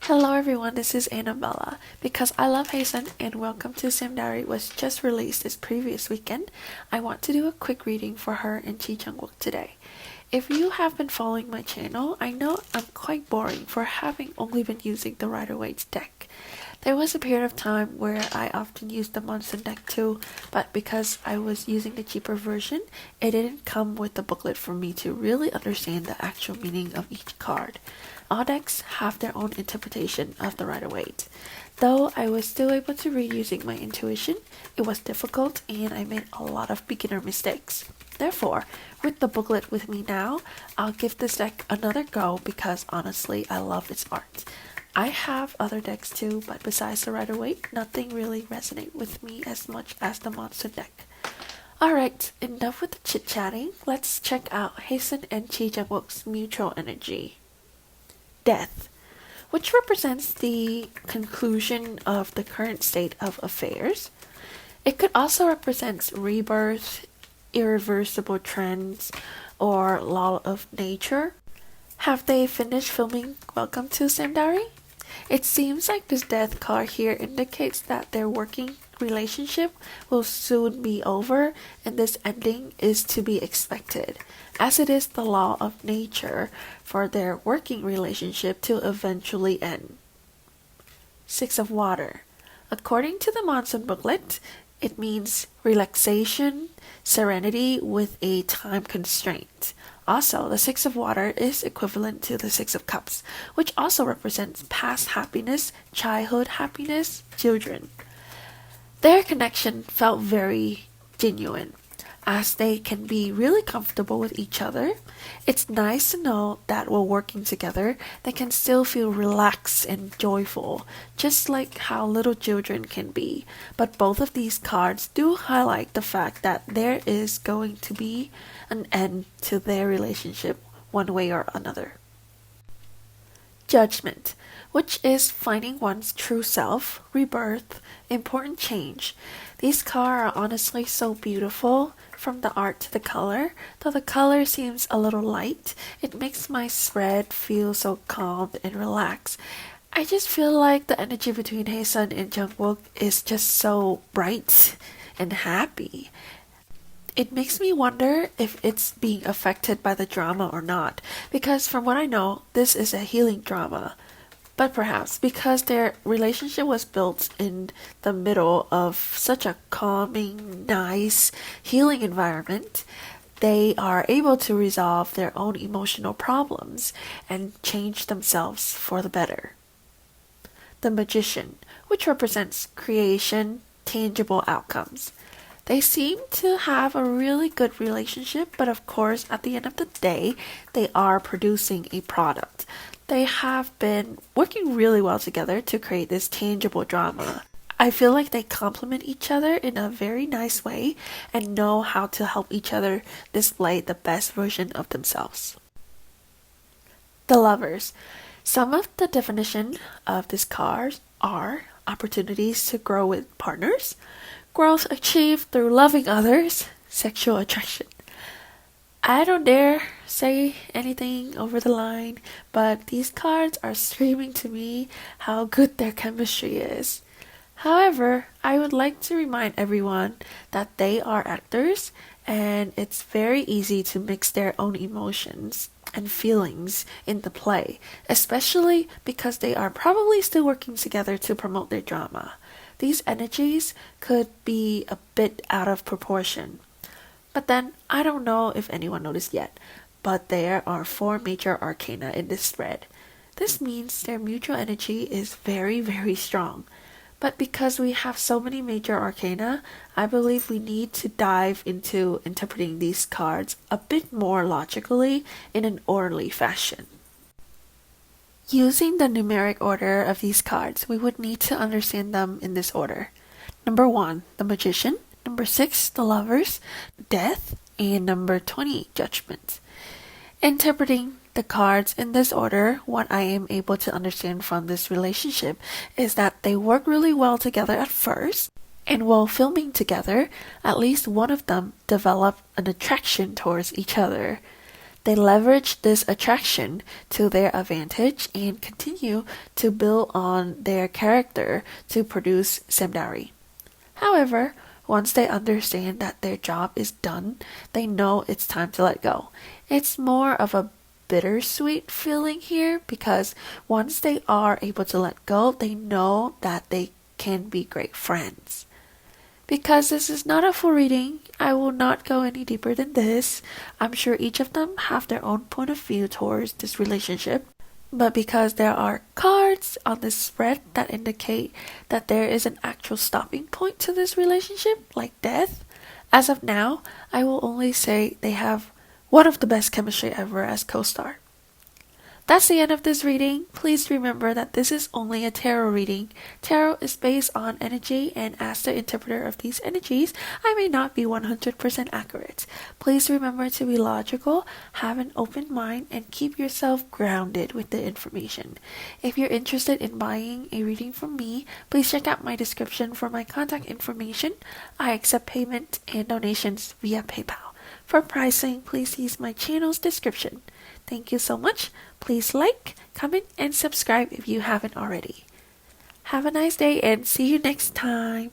Hello everyone, this is Annabella. Because I love Haesun and Welcome to Sim Diary was just released this previous weekend, I want to do a quick reading for her and Chang Wook today. If you have been following my channel, I know I'm quite boring for having only been using the Rider-Waite's deck. There was a period of time where I often used the Monsoon deck too, but because I was using the cheaper version, it didn't come with the booklet for me to really understand the actual meaning of each card. All decks have their own interpretation of the Rider-Waite. Though I was still able to read using my intuition, it was difficult and I made a lot of beginner mistakes. Therefore, with the booklet with me now, I'll give this deck another go because honestly I love its art. I have other decks too, but besides the Rider-Waite, nothing really resonates with me as much as the Monster deck. Alright, enough with the chit-chatting, let's check out Haesun and Chang Wook's mutual energy. Death, which represents the conclusion of the current state of affairs. It could also represent rebirth, irreversible trends, or law of nature. Have they finished filming Welcome to Sim Diary? It seems like this death card here indicates that their working relationship will soon be over and this ending is to be expected, as it is the law of nature for their working relationship to eventually end. Six of Water. According to the Monsoon booklet, it means relaxation, serenity with a time constraint. Also, the Six of Water is equivalent to the Six of Cups, which also represents past happiness, childhood happiness, children. Their connection felt very genuine, as they can be really comfortable with each other. It's nice to know that while working together, they can still feel relaxed and joyful, just like how little children can be. But both of these cards do highlight the fact that there is going to be an end to their relationship one way or another. Judgment, which is finding one's true self, rebirth, important change. These cards are honestly so beautiful, from the art to the color. Though the color seems a little light, it makes my spread feel so calm and relaxed. I just feel like the energy between Haesun and Chang Wook is just so bright and happy. It makes me wonder if it's being affected by the drama or not, because from what I know, this is a healing drama. But perhaps because their relationship was built in the middle of such a calming, nice, healing environment, they are able to resolve their own emotional problems and change themselves for the better. The Magician, which represents creation, tangible outcomes. They seem to have a really good relationship, but of course, at the end of the day, they are producing a product. They have been working really well together to create this tangible drama. I feel like they complement each other in a very nice way and know how to help each other display the best version of themselves. The Lovers. Some of the definition of this card are opportunities to grow with partners, growth achieved through loving others, sexual attraction. I don't dare say anything over the line, but these cards are screaming to me how good their chemistry is. However, I would like to remind everyone that they are actors and it's very easy to mix their own emotions and feelings in the play, especially because they are probably still working together to promote their drama. These energies could be a bit out of proportion. But then, I don't know if anyone noticed yet, but there are 4 major arcana in this spread. This means their mutual energy is very, very strong. But because we have so many major arcana, I believe we need to dive into interpreting these cards a bit more logically in an orderly fashion. Using the numeric order of these cards, we would need to understand them in this order. Number 1, the Magician. Number 6, the Lovers, Death, and number 20, Judgment. Interpreting the cards in this order, what I am able to understand from this relationship is that they work really well together at first, and while filming together, at least one of them developed an attraction towards each other. They leverage this attraction to their advantage and continue to build on their character to produce samdari. However, once they understand that their job is done, they know it's time to let go. It's more of a bittersweet feeling here because once they are able to let go, they know that they can be great friends. Because this is not a full reading, I will not go any deeper than this. I'm sure each of them have their own point of view towards this relationship. But because there are cards on this spread that indicate that there is an actual stopping point to this relationship, like death, as of now, I will only say they have one of the best chemistry ever as co-star. That's the end of this reading. Please remember that this is only a tarot reading. Tarot is based on energy, and as the interpreter of these energies, I may not be 100% accurate. Please remember to be logical, have an open mind, and keep yourself grounded with the information. If you're interested in buying a reading from me, please check out my description for my contact information. I accept payment and donations via PayPal. For pricing, please use my channel's description. Thank you so much. Please like, comment, and subscribe if you haven't already. Have a nice day and see you next time.